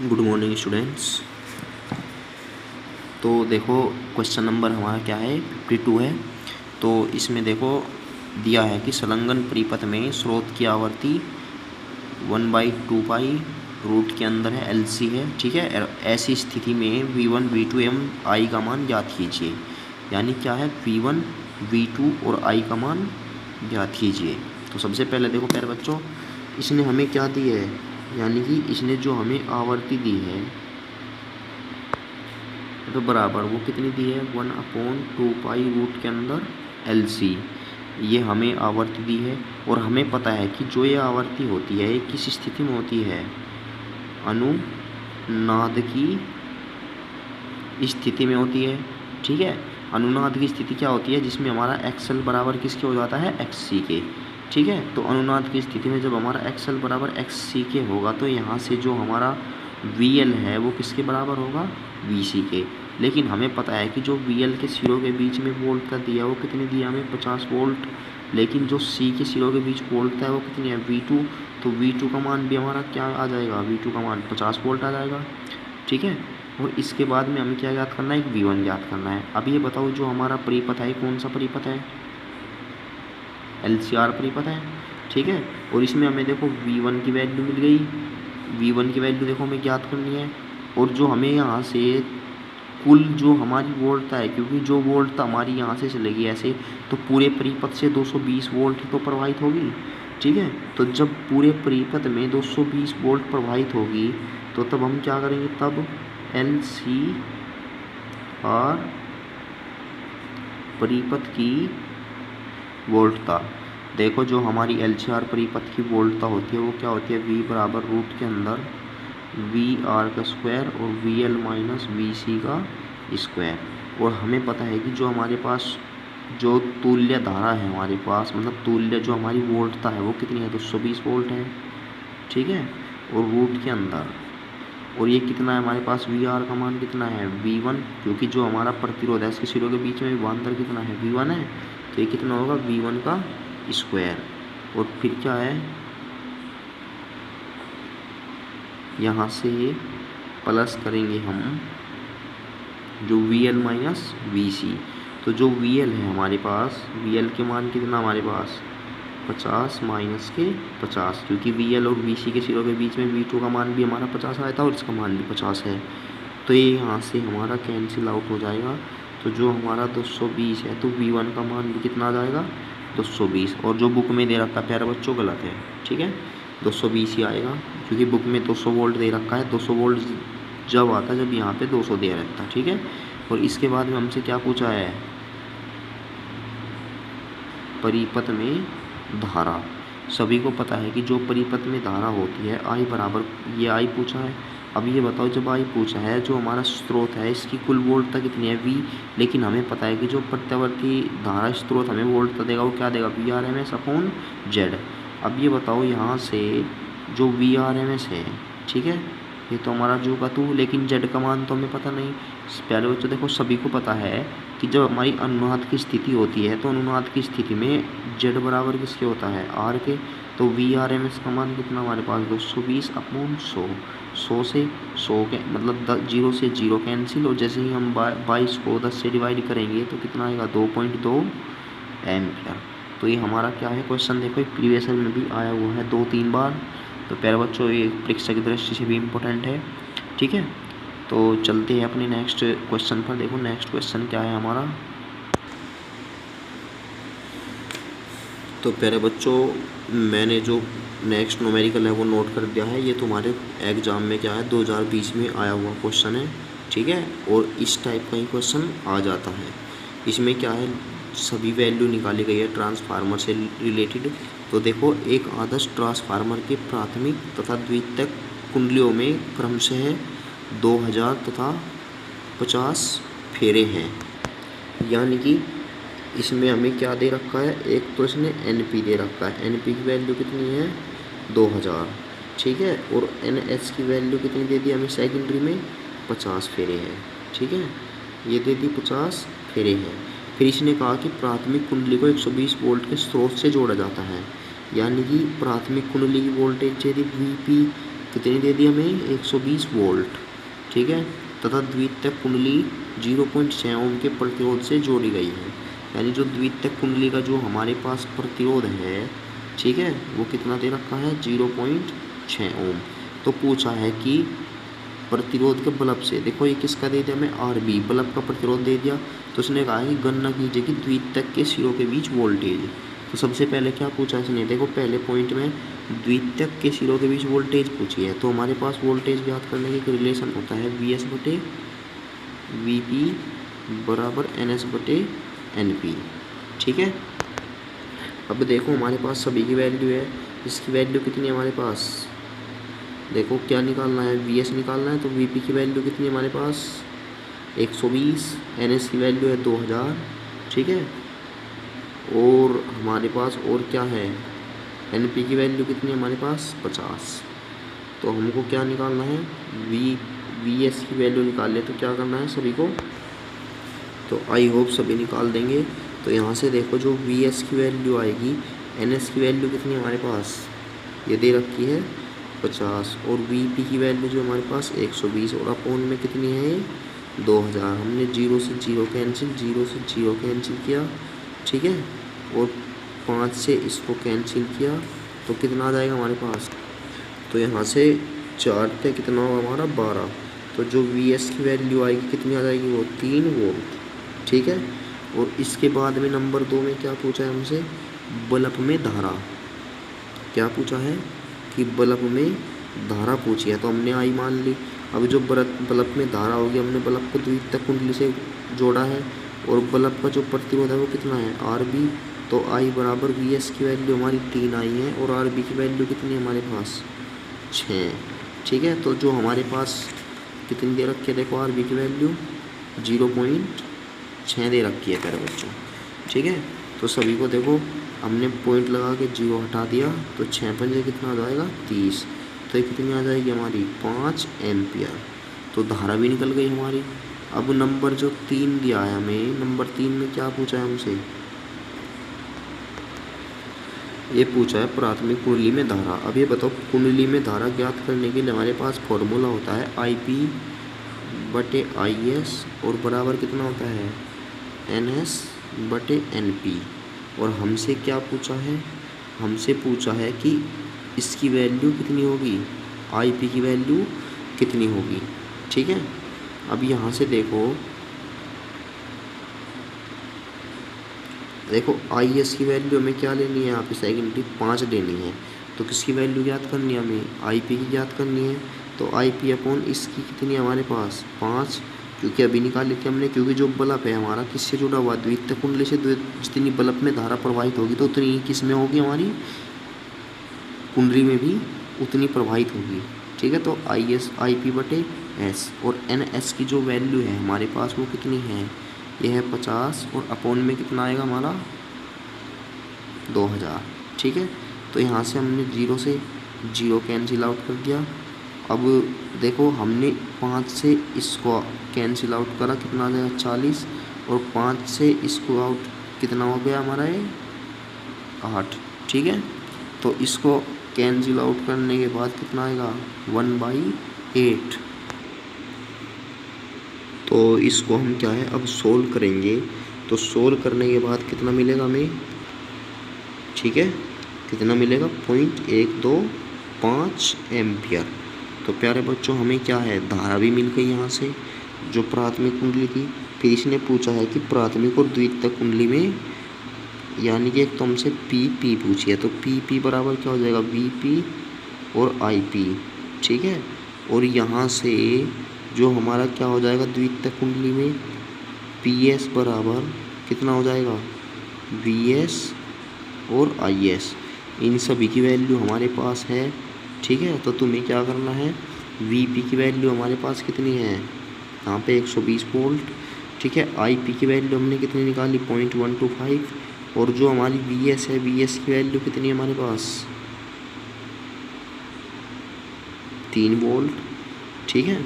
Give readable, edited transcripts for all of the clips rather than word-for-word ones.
Good morning students. तो देखो question number हमारा क्या है 52 है। तो इसमें देखो दिया है कि संलग्न परिपथ में स्रोत की आवर्ती 1/2 पाई रूट के अंदर है LC है, ठीक है। ऐसी स्थिति में V1 V2 एवं I का मान ज्ञात कीजिए। यानी क्या है V1 V2 और I का मान ज्ञात कीजिए। तो सबसे पहले देखो प्यारे बच्चों, इसने हमें क्या दी है, यानी कि इसने जो हमें आवर्ती दी है तो बराबर वो कितनी दी है 1/2 पाई रूट के अंदर LC, ये हमें आवर्ती दी है। और हमें पता है कि जो ये आवर्ती होती है ये किस स्थिति में होती है, अनुनाद की स्थिति में होती है, ठीक है। अनुनाद की स्थिति क्या होती है, जिसमें हमारा XL बराबर किसके हो जाता है XC के, ठीक है। तो अनुनाद की स्थिति में जब हमारा XL बराबर XC के होगा तो यहाँ से जो हमारा VL है वो किसके बराबर होगा VC के। लेकिन हमें पता है कि जो VL के सिरों के बीच में वोल्ट का दिया वो कितने दिया हमें 50 वोल्ट, लेकिन जो C के सिरों के बीच वोल्ट है वो कितनी है V2। तो V2 का मान भी हमारा क्या आ जाएगा, V2 का मान 50 वोल्ट आ जाएगा, ठीक है। और इसके बाद में हमें क्या ज्ञात करना है, एक V1 ज्ञात करना है। अब ये बताओ जो हमारा परिपथ है कौन सा परिपथ है, LCR परिपथ है, ठीक है। और इसमें हमें देखो V1 की वैल्यू मिल गई, V1 की वैल्यू देखो हमें ज्ञात करनी है। और जो हमें यहाँ से कुल जो हमारी वोल्टता है, क्योंकि जो वोल्टता हमारी यहाँ से चलेगी ऐसे, तो पूरे परिपथ से 220 वोल्ट तो प्रवाहित होगी, ठीक है। तो जब पूरे परिपथ में 220 वोल्ट प्रवाहित होगी तो तब हम क्या करेंगे, तब LCR परिपथ की वोल्टता, देखो जो हमारी LCR परिपथ की वोल्टता होती है वो क्या होती है, V बराबर रूट के अंदर VR का स्क्वायर और VL माइनस VC का स्क्वायर। और हमें पता है कि जो हमारे पास जो तुल्य धारा है हमारे पास, मतलब तुल्य जो हमारी वोल्टता है वो कितनी है, 220 वोल्ट है, ठीक है। और रूट के अंदर, और ये कितना है हमारे पास, VR का मान कितना है V1, क्योंकि जो हमारा प्रतिरोध है इसके सिरों के बीच में विभवांतर कितना है V1 है, तो ये कितना होगा V1 का स्क्वायर। और फिर क्या है, यहाँ से प्लस करेंगे हम जो VL माइनस VC। तो जो VL है हमारे पास, VL के मान कितना हमारे पास 50 माइनस के 50, क्योंकि VL और VC के सिरों के बीच में V2 का मान भी हमारा 50 आया था और इसका मान भी 50 है। तो ये यहाँ से हमारा कैंसिल आउट हो जाएगा। तो जो हमारा 220 है तो V1 का मान भी कितना आ जाएगा 220, और जो बुक में दे रखा है प्यारे बच्चों गलत है, ठीक है, 220 ही आएगा, क्योंकि बुक में 200 वोल्ट दे रखा है। 200 वोल्ट जब आता है जब यहाँ पे 200 दे रखा है, ठीक है। और इसके बाद में हमसे क्या पूछा है, परिपथ में धारा। सभी को पता है कि जो परिपथ में धारा होती है I बराबर, ये I पूछा है। अब ये बताओ जब I पूछा है जो हमारा स्रोत है इसकी कुल वोल्टता कितनी है V, लेकिन हमें पता है कि जो प्रत्यावर्ती धारा स्रोत हमें वोल्टता देगा वो क्या देगा VRMS/Z। अब ये बताओ यहाँ से जो VRMS है, ठीक है, ये तो हमारा जो का तू, लेकिन Z का मान तो हमें पता नहीं। पहले बच्चों देखो सभी को पता है कि जब हमारी अनुनाद की स्थिति होती है तो अनुनाद की स्थिति में Z बराबर किसके होता है R के। तो VRMS का मान कितना हमारे पास 220/100, 100 से 100 के मतलब 0 से 0 कैंसिल, और जैसे ही हम 22 को 10 से डिवाइड करेंगे तो कितना आएगा 2.2 एम्पियर। तो ये हमारा क्या है क्वेश्चन, देखो प्रीवियस ईयर में भी आया हुआ है 2-3 बार। तो प्यारे बच्चों ये परीक्षा की दृष्टि से भी इम्पोर्टेंट है, ठीक है। तो चलते हैं अपने नेक्स्ट क्वेश्चन पर। देखो नेक्स्ट क्वेश्चन क्या है हमारा। तो प्यारे बच्चों मैंने जो नेक्स्ट न्यूमेरिकल है वो नोट कर दिया है, ये तुम्हारे एग्जाम में क्या है 2020 में आया हुआ क्वेश्चन है, ठीक है। और इस टाइप का ही क्वेश्चन आ जाता है। इसमें क्या है, सभी वैल्यू निकाली गई है ट्रांसफार्मर से रिलेटेड। तो देखो एक आदर्श ट्रांसफार्मर के प्राथमिक तथा द्वितीयक कुंडलियों में क्रमशः 2000 तथा 50 फेरे हैं। यानी कि इसमें हमें क्या दे रखा है, एक तो इसने NP दे रखा है, NP की वैल्यू कितनी है 2000, ठीक है। और NH की वैल्यू कितनी दे दी हमें सेकेंडरी में 50 फेरे हैं, ठीक है, ये दे दी 50 फेरे हैं। फिर इसने कहा कि प्राथमिक कुंडली को 120 वोल्ट के स्रोत से जोड़ा जाता है। यानी कि प्राथमिक कुंडली की वोल्टेज यदि VP कितनी दे दी हमें, 120 वोल्ट, ठीक है, तथा द्वितीयक कुंडली 0.6 ओम के प्रतिरोध से जोड़ी गई है। यानी जो द्वितीयक कुंडली का जो हमारे पास प्रतिरोध है, ठीक है, वो कितना दे रखा है, 0.6 ओम। तो पूछा है कि प्रतिरोध के बल्ब से, देखो ये किसका दे दिया हमें, RB बल्ब का प्रतिरोध दे दिया। तो उसने कहा है कि गणना कीजिए कि द्वितीयक के सिरों के बीच वोल्टेज। तो सबसे पहले क्या पूछा इसने, देखो पहले पॉइंट में द्वितीयक के सिरों के बीच वोल्टेज पूछी है। तो हमारे पास वोल्टेज ज्ञात करने के रिलेशन होता है VS/VP बराबर NS/NP, ठीक है। अब देखो हमारे पास सभी की वैल्यू है, इसकी वैल्यू कितनी है हमारे पास, देखो क्या निकालना है, VS निकालना है। तो VP की वैल्यू कितनी है हमारे पास, 120, NS की वैल्यू है 2000, ठीक है। और हमारे पास और क्या है, NP की वैल्यू कितनी है हमारे पास, 50। तो हमको क्या निकालना है, VS की वैल्यू निकाल ले। तो क्या करना है सभी को, तो आई होप सभी निकाल देंगे। तो यहाँ से देखो जो VS की वैल्यू आएगी, NS की वैल्यू कितनी है हमारे पास, ये दे रखी है 50, और VP की वैल्यू जो हमारे पास 120, और अपोन में कितनी है 2000। हमने 0 से 0 कैंसिल, 0 से 0 कैंसिल किया, ठीक है, और 5 से इसको कैंसिल किया, तो कितना आ जाएगा हमारे पास, तो यहाँ से 4 पे कितना होगा हमारा 12। तो जो VS की वैल्यू आएगी कितनी आ जाएगी, वो 3 वोल्ट, ठीक है। और इसके बाद में नंबर 2 में क्या पूछा है हमसे, बल्ब में धारा, क्या पूछा है कि बल्ब में धारा पूछी है। तो हमने आई मान ली। अब जो बल्ब में धारा होगी, हमने बल्ब को द्वितीयक कुंडली से जोड़ा है, और बल्ब का जो प्रतिरोध है वो कितना है, RB। तो I बराबर VS की वैल्यू हमारी 3 आई है, और RB की वैल्यू कितनी है हमारे पास, 6, ठीक है। तो जो हमारे पास कितनी दे रखी है, देखो RB की वैल्यू 0.6 दे रखी है प्यारे बच्चों, ठीक है। तो सभी को देखो हमने पॉइंट लगा के 0 हटा दिया, तो 6 पंजे कितना आ जाएगा, 30। तो ये कितनी आ जाएगी हमारी, 5 एम्पियर। तो धारा भी निकल गई हमारी। अब नंबर जो 3 दिया है हमें, नंबर 3 में क्या पूछा है हमसे, ये पूछा है प्राथमिक कुंडली में धारा। अब ये बताओ कुंडली में धारा ज्ञात करने के लिए हमारे पास फॉर्मूला होता है IP/IS, और बराबर कितना होता है, NS/NP। और हमसे क्या पूछा है, हमसे पूछा है कि इसकी वैल्यू कितनी होगी, IP की वैल्यू कितनी होगी, ठीक है। अब यहाँ से देखो IS की वैल्यू हमें क्या लेनी है, यहाँ पे सेकेंडरी 5 लेनी है। तो किसकी वैल्यू ज्ञात करनी है हमें, IP की ज्ञात करनी है। तो IP अपॉन इसकी कितनी है हमारे पास, 5, क्योंकि अभी निकाल लेते हमने, क्योंकि जो बल्ब है हमारा किससे जुड़ा हुआ, द्वितीयक कुंडली से। जितनी बल्ब में धारा प्रवाहित होगी तो उतनी किस में होगी, हमारी कुंडली में भी उतनी प्रवाहित होगी, ठीक है। तो IP/S, और NS की जो वैल्यू है हमारे पास वो कितनी है, यह है 50, और अपोन में कितना आएगा हमारा 2000, ठीक है। तो यहाँ से हमने 0 से 0 कैंसिल आउट कर दिया। अब देखो हमने 5 से इसको कैंसिल आउट करा, कितना आ जाएगा 40, और 5 से इसको आउट कितना हो गया हमारा ये 8, ठीक है। तो इसको कैंसिल आउट करने के बाद कितना आएगा 1/8। तो इसको हम क्या है अब सोल्व करेंगे। तो सोल्व करने के बाद कितना मिलेगा हमें, ठीक है, कितना मिलेगा 0.125 एम्पियर। तो प्यारे बच्चों हमें क्या है, धारा भी मिल गई यहाँ से जो प्राथमिक कुंडली थी। फिर इसने पूछा है कि प्राथमिक और द्वितीयक कुंडली में, यानी कि एक तो हमसे PP पूछी है, तो PP बराबर क्या हो जाएगा, VP और IP, ठीक है। और यहाँ से जो हमारा क्या हो जाएगा द्वितीयक कुंडली में, PS बराबर कितना हो जाएगा, VS और IS। इन सभी की वैल्यू हमारे पास है, ठीक है। तो तुम्हें क्या करना है, VP की वैल्यू हमारे पास कितनी है, यहाँ पे 120 वोल्ट, ठीक है। IP की वैल्यू हमने कितनी निकाली 0.125, और जो हमारी VS है, VS की वैल्यू कितनी है हमारे पास 3 वोल्ट, ठीक है।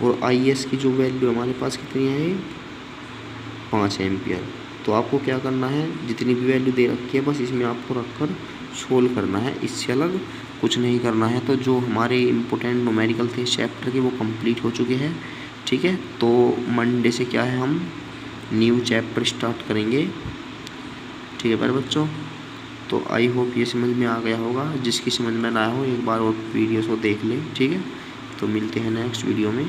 और IS की जो वैल्यू हमारे पास कितनी है 5 एम्पियर। तो आपको क्या करना है, जितनी भी वैल्यू दे रखी है बस इसमें आपको रखकर सोल्व करना है, इससे अलग कुछ नहीं करना है। तो जो हमारे इम्पोर्टेंट न्यूमेरिकल थे इस चैप्टर के वो कंप्लीट हो चुके हैं, ठीक है। तो मंडे से क्या है, हम न्यू चैप्टर स्टार्ट करेंगे, ठीक है प्यारे बच्चों। तो आई होप ये समझ में आ गया होगा। जिसकी समझ में ना आया हो एक बार और वीडियोस को देख ले, ठीक है। तो मिलते हैं नेक्स्ट वीडियो में।